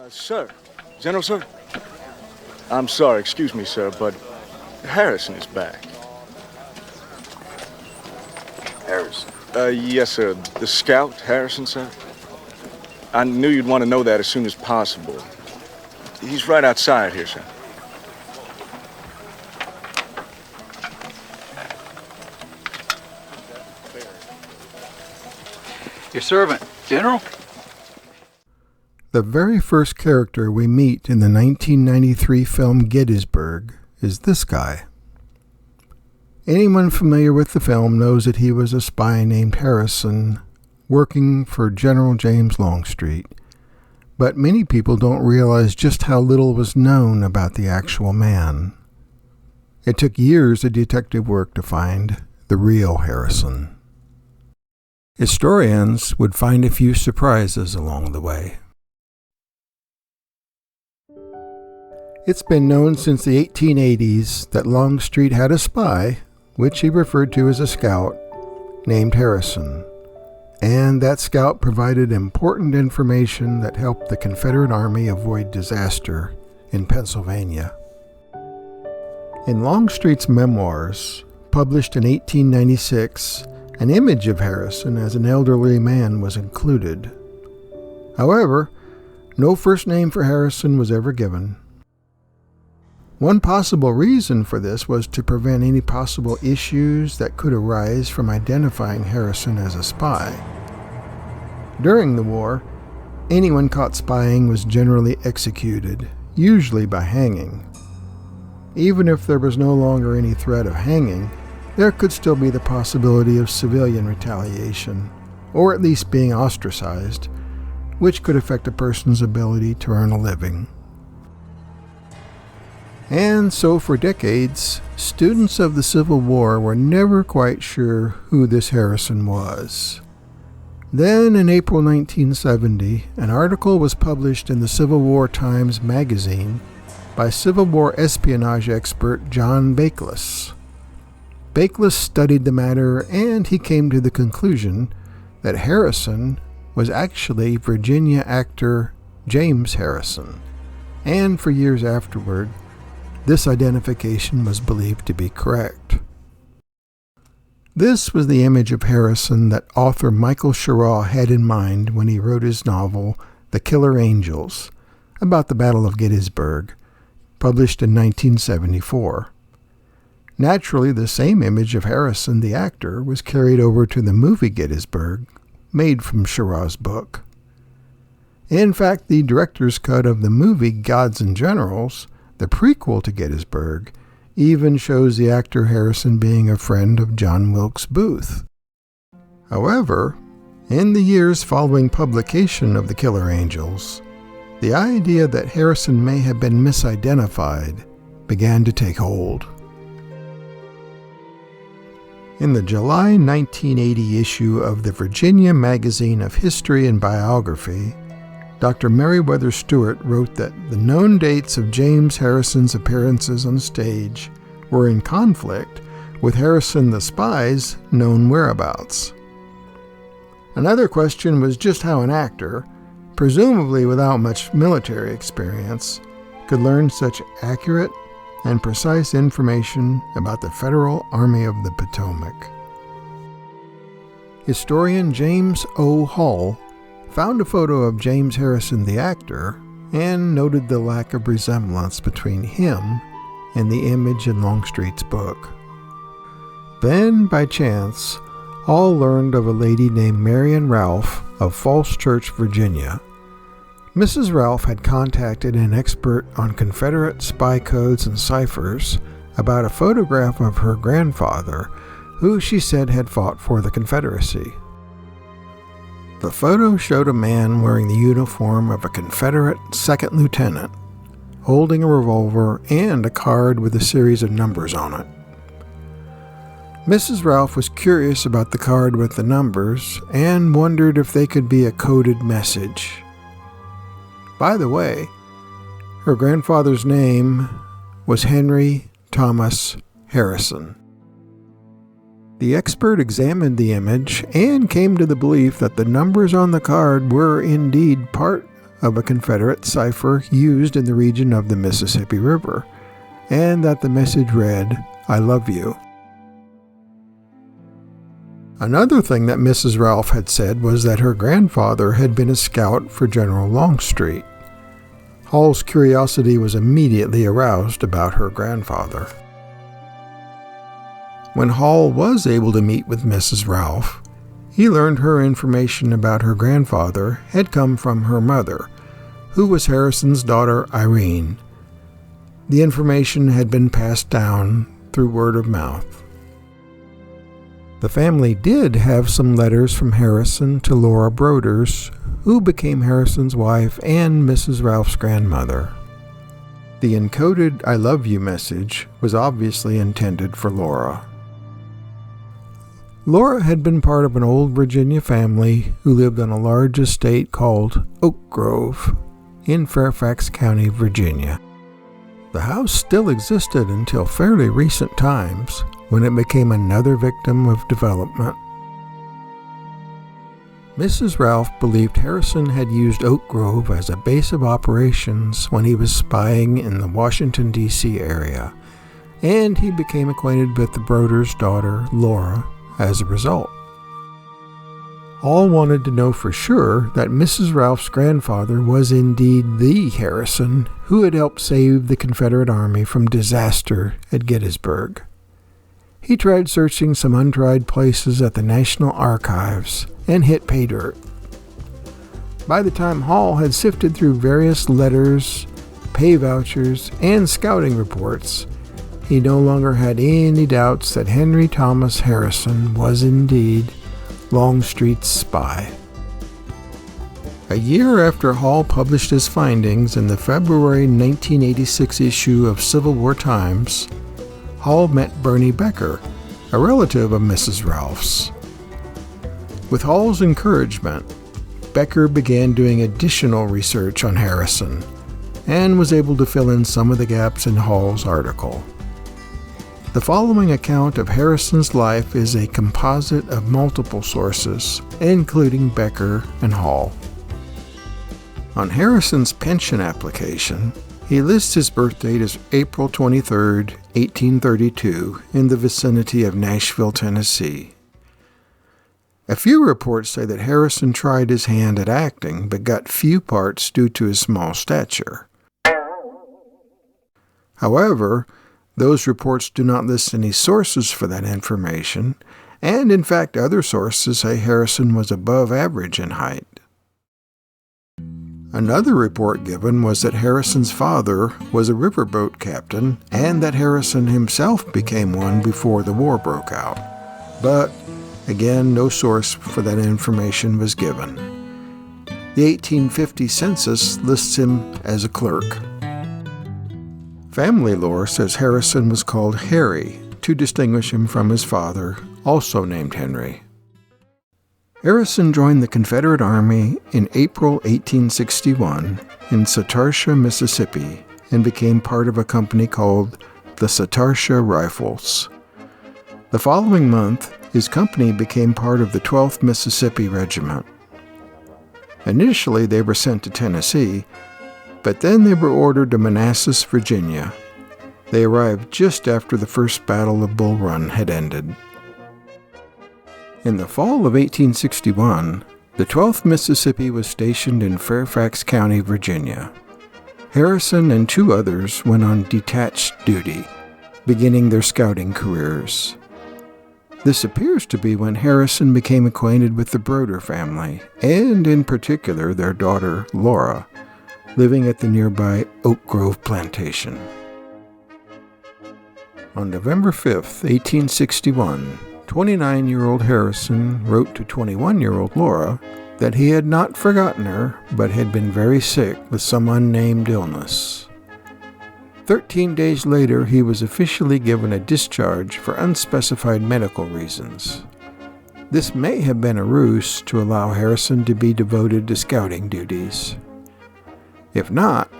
Sir, General, sir. I'm sorry, excuse me, sir, but Harrison is back. Harrison? Yes, sir. The scout, Harrison, sir. I knew you'd want to know that as soon as possible. He's right outside here, sir. Your servant, General? The very first character we meet in the 1993 film Gettysburg is this guy. Anyone familiar with the film knows that he was a spy named Harrison working for General James Longstreet, but many people don't realize just how little was known about the actual man. It took years of detective work to find the real Harrison. Historians would find a few surprises along the way. It's been known since the 1880s that Longstreet had a spy, which he referred to as a scout, named Harrison, and that scout provided important information that helped the Confederate Army avoid disaster in Pennsylvania. In Longstreet's memoirs, published in 1896, an image of Harrison as an elderly man was included. However, no first name for Harrison was ever given. One possible reason for this was to prevent any possible issues that could arise from identifying Harrison as a spy. During the war, anyone caught spying was generally executed, usually by hanging. Even if there was no longer any threat of hanging, there could still be the possibility of civilian retaliation, or at least being ostracized, which could affect a person's ability to earn a living. And so for decades, students of the Civil War were never quite sure who this Harrison was. Then in April 1970, an article was published in the Civil War Times magazine by Civil War espionage expert John Bakeless. Bakeless studied the matter and he came to the conclusion that Harrison was actually Virginia actor James Harrison, and for years afterward, this identification was believed to be correct. This was the image of Harrison that author Michael Schirra had in mind when he wrote his novel, The Killer Angels, about the Battle of Gettysburg, published in 1974. Naturally, the same image of Harrison, the actor, was carried over to the movie Gettysburg, made from Schirra's book. In fact, the director's cut of the movie Gods and Generals, the prequel to Gettysburg, even shows the actor Harrison being a friend of John Wilkes Booth. However, in the years following publication of The Killer Angels, the idea that Harrison may have been misidentified began to take hold. In the July 1980 issue of the Virginia Magazine of History and Biography, Dr. Meriwether Stewart wrote that the known dates of James Harrison's appearances on stage were in conflict with Harrison the spy's known whereabouts. Another question was just how an actor, presumably without much military experience, could learn such accurate and precise information about the Federal Army of the Potomac. Historian James O. Hall found a photo of James Harrison the actor and noted the lack of resemblance between him and the image in Longstreet's book. Then, by chance, Hall learned of a lady named Marion Ralph of Falls Church, Virginia. Mrs. Ralph had contacted an expert on Confederate spy codes and ciphers about a photograph of her grandfather, who she said had fought for the Confederacy. The photo showed a man wearing the uniform of a Confederate second lieutenant, holding a revolver and a card with a series of numbers on it. Mrs. Ralph was curious about the card with the numbers and wondered if they could be a coded message. By the way, her grandfather's name was Henry Thomas Harrison. The expert examined the image and came to the belief that the numbers on the card were indeed part of a Confederate cipher used in the region of the Mississippi River, and that the message read, "I love you." Another thing that Mrs. Ralph had said was that her grandfather had been a scout for General Longstreet. Hall's curiosity was immediately aroused about her grandfather. When Hall was able to meet with Mrs. Ralph, he learned her information about her grandfather had come from her mother, who was Harrison's daughter Irene. The information had been passed down through word of mouth. The family did have some letters from Harrison to Laura Broders, who became Harrison's wife and Mrs. Ralph's grandmother. The encoded "I love you" message was obviously intended for Laura. Laura had been part of an old Virginia family who lived on a large estate called Oak Grove in Fairfax County, Virginia. The house still existed until fairly recent times, when it became another victim of development. Mrs. Ralph believed Harrison had used Oak Grove as a base of operations when he was spying in the Washington, D.C. area, and he became acquainted with the Broders' daughter, Laura, as a result. All wanted to know for sure that Mrs. Ralph's grandfather was indeed the Harrison who had helped save the Confederate Army from disaster at Gettysburg. He tried searching some untried places at the National Archives and hit pay dirt. By the time Hall had sifted through various letters, pay vouchers, and scouting reports, he no longer had any doubts that Henry Thomas Harrison was indeed Longstreet's spy. A year after Hall published his findings in the February 1986 issue of Civil War Times, Hall met Bernie Becker, a relative of Mrs. Ralph's. With Hall's encouragement, Becker began doing additional research on Harrison and was able to fill in some of the gaps in Hall's article. The following account of Harrison's life is a composite of multiple sources, including Becker and Hall. On Harrison's pension application, he lists his birth date as April 23, 1832, in the vicinity of Nashville, Tennessee. A few reports say that Harrison tried his hand at acting, but got few parts due to his small stature. However, those reports do not list any sources for that information, and in fact other sources say Harrison was above average in height. Another report given was that Harrison's father was a riverboat captain and that Harrison himself became one before the war broke out. But, again, no source for that information was given. The 1850 census lists him as a clerk. Family lore says Harrison was called Harry to distinguish him from his father, also named Henry. Harrison joined the Confederate Army in April 1861 in Satartia, Mississippi, and became part of a company called the Satartia Rifles. The following month, his company became part of the 12th Mississippi Regiment. Initially, they were sent to Tennessee, but then they were ordered to Manassas, Virginia. They arrived just after the First Battle of Bull Run had ended. In the fall of 1861, the 12th Mississippi was stationed in Fairfax County, Virginia. Harrison and two others went on detached duty, beginning their scouting careers. This appears to be when Harrison became acquainted with the Broder family, and in particular their daughter, Laura, living at the nearby Oak Grove plantation. On November 5, 1861, 29-year-old Harrison wrote to 21-year-old Laura that he had not forgotten her, but had been very sick with some unnamed illness. 13 days later, he was officially given a discharge for unspecified medical reasons. This may have been a ruse to allow Harrison to be devoted to scouting duties. If not,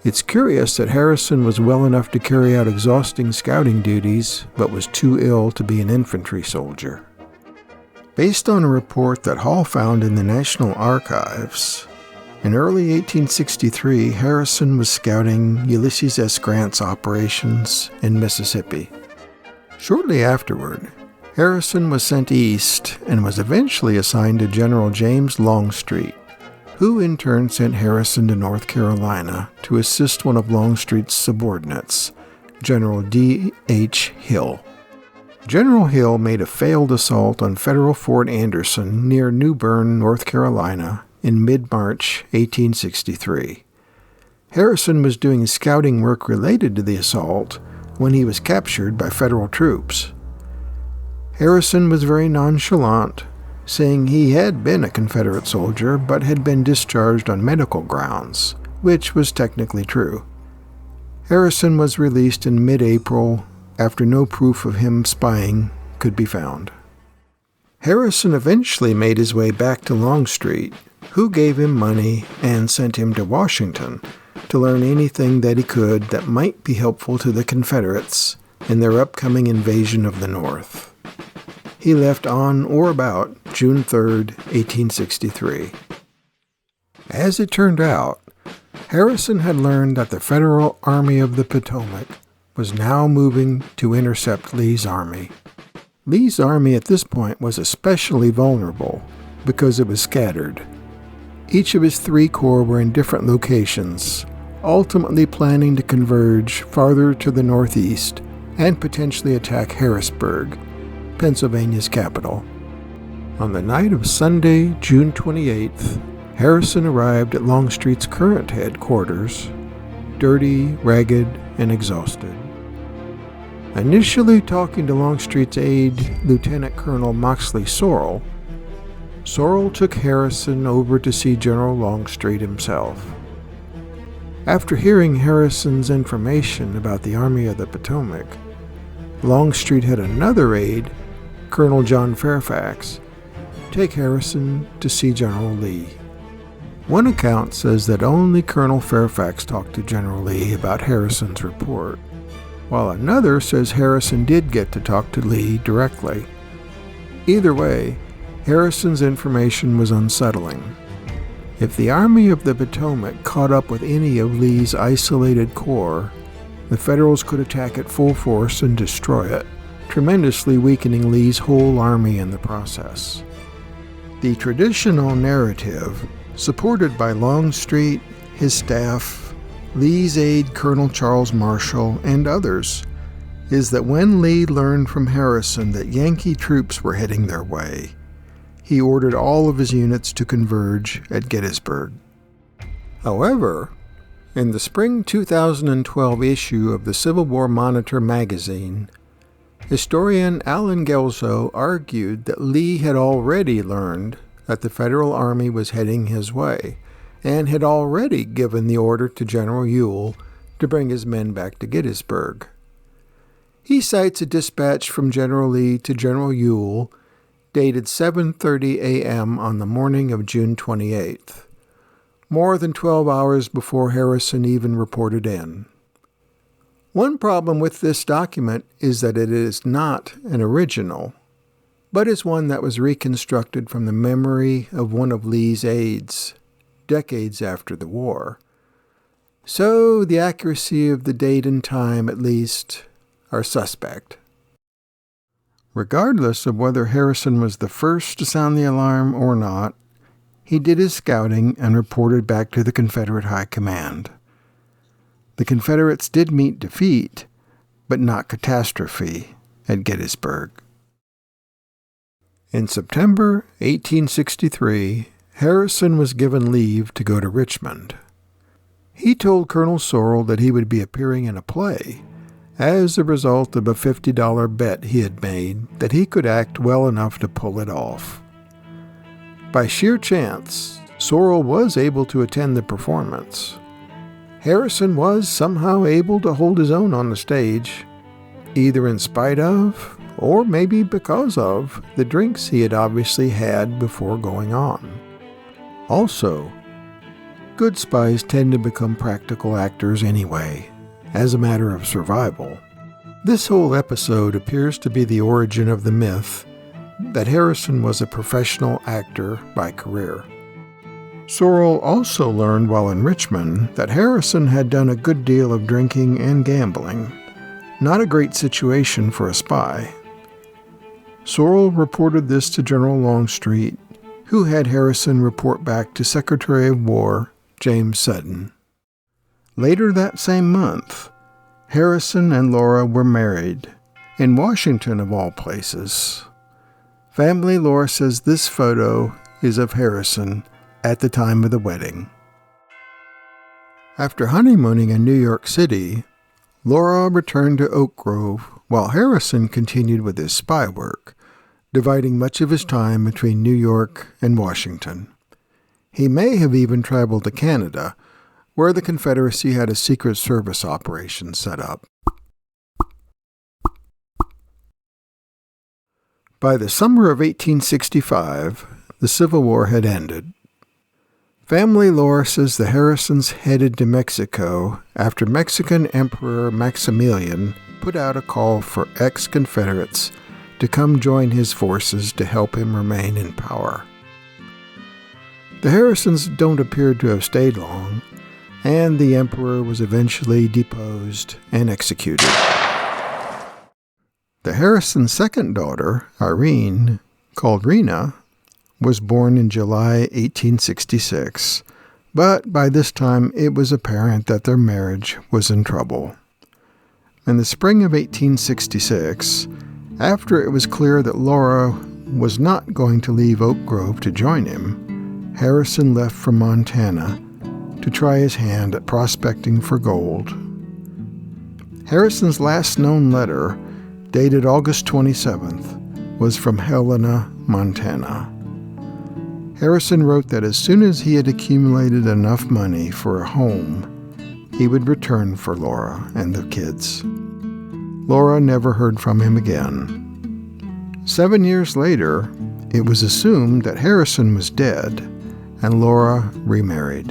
it's curious that Harrison was well enough to carry out exhausting scouting duties, but was too ill to be an infantry soldier. Based on a report that Hall found in the National Archives, In early 1863, Harrison was scouting Ulysses S. Grant's operations in Mississippi. Shortly afterward, Harrison was sent east and was eventually assigned to General James Longstreet, who in turn sent Harrison to North Carolina to assist one of Longstreet's subordinates, General D.H. Hill. General Hill made a failed assault on Federal Fort Anderson near New Bern, North Carolina, in mid-March 1863. Harrison was doing scouting work related to the assault when he was captured by Federal troops. Harrison was very nonchalant, saying he had been a Confederate soldier but had been discharged on medical grounds, which was technically true. Harrison was released in mid-April after no proof of him spying could be found. Harrison eventually made his way back to Longstreet, who gave him money and sent him to Washington to learn anything that he could that might be helpful to the Confederates in their upcoming invasion of the North. He left on or about June 3, 1863. As it turned out, Harrison had learned that the Federal Army of the Potomac was now moving to intercept Lee's army. Lee's army at this point was especially vulnerable because it was scattered. Each of his 3 corps were in different locations, ultimately planning to converge farther to the northeast and potentially attack Harrisburg, Pennsylvania's capital. On the night of Sunday, June 28th, Harrison arrived at Longstreet's current headquarters, dirty, ragged, and exhausted. Initially talking to Longstreet's aide, Lieutenant Colonel Moxley Sorrell, Sorrell took Harrison over to see General Longstreet himself. After hearing Harrison's information about the Army of the Potomac, Longstreet had another aide, Colonel John Fairfax, take Harrison to see General Lee. One account says that only Colonel Fairfax talked to General Lee about Harrison's report, while another says Harrison did get to talk to Lee directly. Either way, Harrison's information was unsettling. If the Army of the Potomac caught up with any of Lee's isolated corps, the Federals could attack at full force and destroy it, tremendously weakening Lee's whole army in the process. The traditional narrative, supported by Longstreet, his staff, Lee's aide Colonel Charles Marshall, and others, is that when Lee learned from Harrison that Yankee troops were heading their way, he ordered all of his units to converge at Gettysburg. However, in the spring 2012 issue of the Civil War Monitor magazine, historian Alan Gelso argued that Lee had already learned that the Federal Army was heading his way, and had already given the order to General Ewell to bring his men back to Gettysburg. He cites a dispatch from General Lee to General Ewell dated 7:30 a.m. on the morning of June 28th, more than 12 hours before Harrison even reported in. One problem with this document is that it is not an original, but is one that was reconstructed from the memory of one of Lee's aides, decades after the war. So the accuracy of the date and time, at least, are suspect. Regardless of whether Harrison was the first to sound the alarm or not, he did his scouting and reported back to the Confederate High Command. The Confederates did meet defeat, but not catastrophe, at Gettysburg. In September 1863, Harrison was given leave to go to Richmond. He told Colonel Sorrell that he would be appearing in a play as a result of a $50 bet he had made that he could act well enough to pull it off. By sheer chance, Sorrell was able to attend the performance. Harrison was somehow able to hold his own on the stage, either in spite of, or maybe because of, the drinks he had obviously had before going on. Also, good spies tend to become practical actors anyway, as a matter of survival. This whole episode appears to be the origin of the myth that Harrison was a professional actor by career. Sorrell also learned while in Richmond that Harrison had done a good deal of drinking and gambling. Not a great situation for a spy. Sorrell reported this to General Longstreet, who had Harrison report back to Secretary of War James Sutton. Later that same month, Harrison and Laura were married, in Washington of all places. Family lore says this photo is of Harrison at the time of the wedding. After honeymooning in New York City, Laura returned to Oak Grove while Harrison continued with his spy work, dividing much of his time between New York and Washington. He may have even traveled to Canada, where the Confederacy had a Secret Service operation set up. By the summer of 1865, the Civil War had ended. Family lore says the Harrisons headed to Mexico after Mexican Emperor Maximilian put out a call for ex-Confederates to come join his forces to help him remain in power. The Harrisons don't appear to have stayed long, and the emperor was eventually deposed and executed. The Harrisons' second daughter, Irene, called Rena, was born in July 1866, but by this time it was apparent that their marriage was in trouble. In the spring of 1866, after it was clear that Laura was not going to leave Oak Grove to join him, Harrison left for Montana to try his hand at prospecting for gold. Harrison's last known letter, dated August 27th, was from Helena, Montana. Harrison wrote that as soon as he had accumulated enough money for a home, he would return for Laura and the kids. Laura never heard from him again. 7 years later, it was assumed that Harrison was dead, and Laura remarried.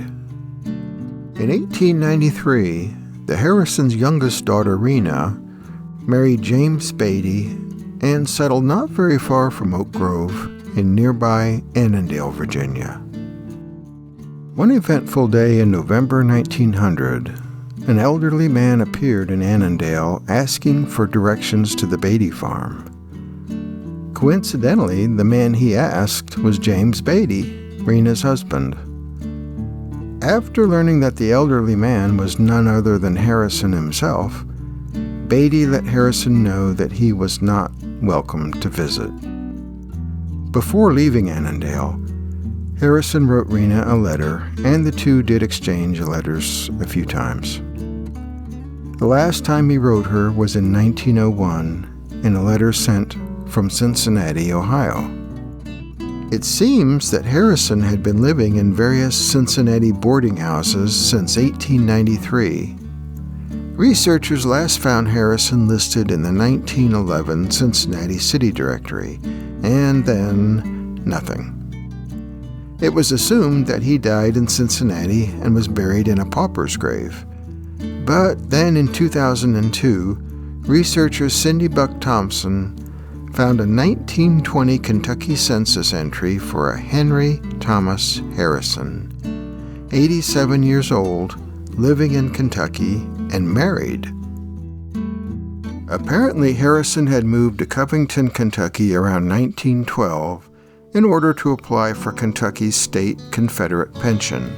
In 1893, the Harrisons' youngest daughter, Rena, married James Beatty and settled not very far from Oak Grove in nearby Annandale, Virginia. One eventful day in November 1900, an elderly man appeared in Annandale asking for directions to the Beatty farm. Coincidentally, the man he asked was James Beatty, Rena's husband. After learning that the elderly man was none other than Harrison himself, Beatty let Harrison know that he was not welcome to visit. Before leaving Annandale, Harrison wrote Rena a letter, and the two did exchange letters a few times. The last time he wrote her was in 1901 in a letter sent from Cincinnati, Ohio. It seems that Harrison had been living in various Cincinnati boarding houses since 1893. Researchers last found Harrison listed in the 1911 Cincinnati City Directory, and then nothing. It was assumed that he died in Cincinnati and was buried in a pauper's grave. But then in 2002, researcher Cindy Buck Thompson found a 1920 Kentucky census entry for a Henry Thomas Harrison, 87 years old, living in Kentucky, and married. Apparently, Harrison had moved to Covington, Kentucky around 1912 in order to apply for Kentucky's state Confederate pension.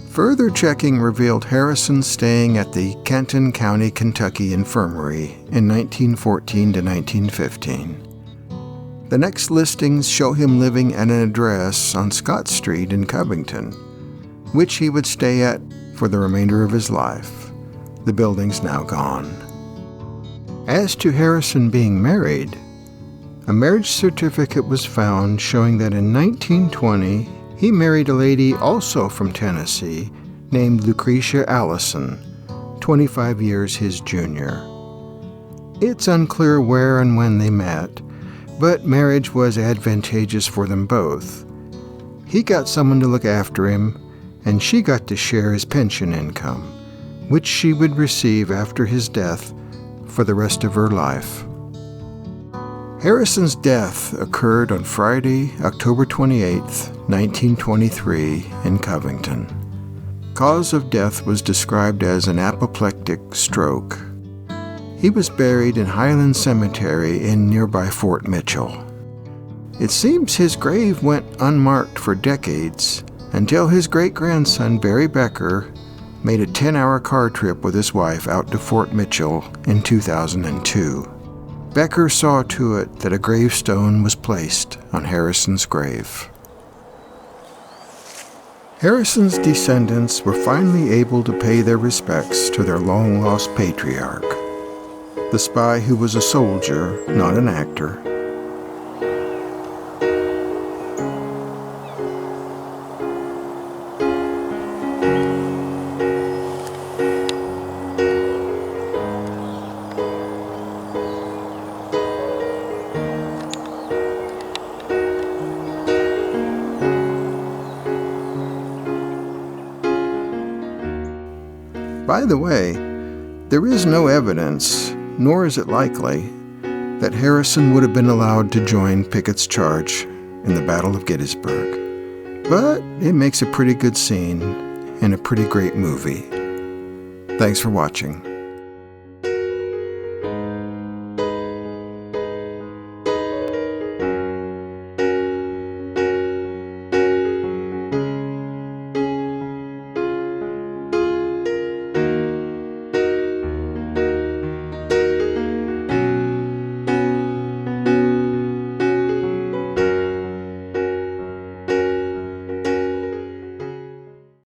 Further checking revealed Harrison staying at the Kenton County, Kentucky Infirmary in 1914 to 1915. The next listings show him living at an address on Scott Street in Covington, which he would stay at for the remainder of his life. The building's now gone. As to Harrison being married, a marriage certificate was found showing that in 1920 he married a lady also from Tennessee named Lucretia Allison, 25 years his junior. It's unclear where and when they met, but marriage was advantageous for them both. He got someone to look after him, and she got to share his pension income, which she would receive after his death for the rest of her life. Harrison's death occurred on Friday, October 28, 1923, in Covington. Cause of death was described as an apoplectic stroke. He was buried in Highland Cemetery in nearby Fort Mitchell. It seems his grave went unmarked for decades until his great-grandson Barry Becker made a 10-hour car trip with his wife out to Fort Mitchell in 2002. Becker saw to it that a gravestone was placed on Harrison's grave. Harrison's descendants were finally able to pay their respects to their long-lost patriarch, the spy who was a soldier, not an actor. By the way, there is no evidence, nor is it likely, that Harrison would have been allowed to join Pickett's charge in the Battle of Gettysburg. But it makes a pretty good scene and a pretty great movie. Thanks for watching.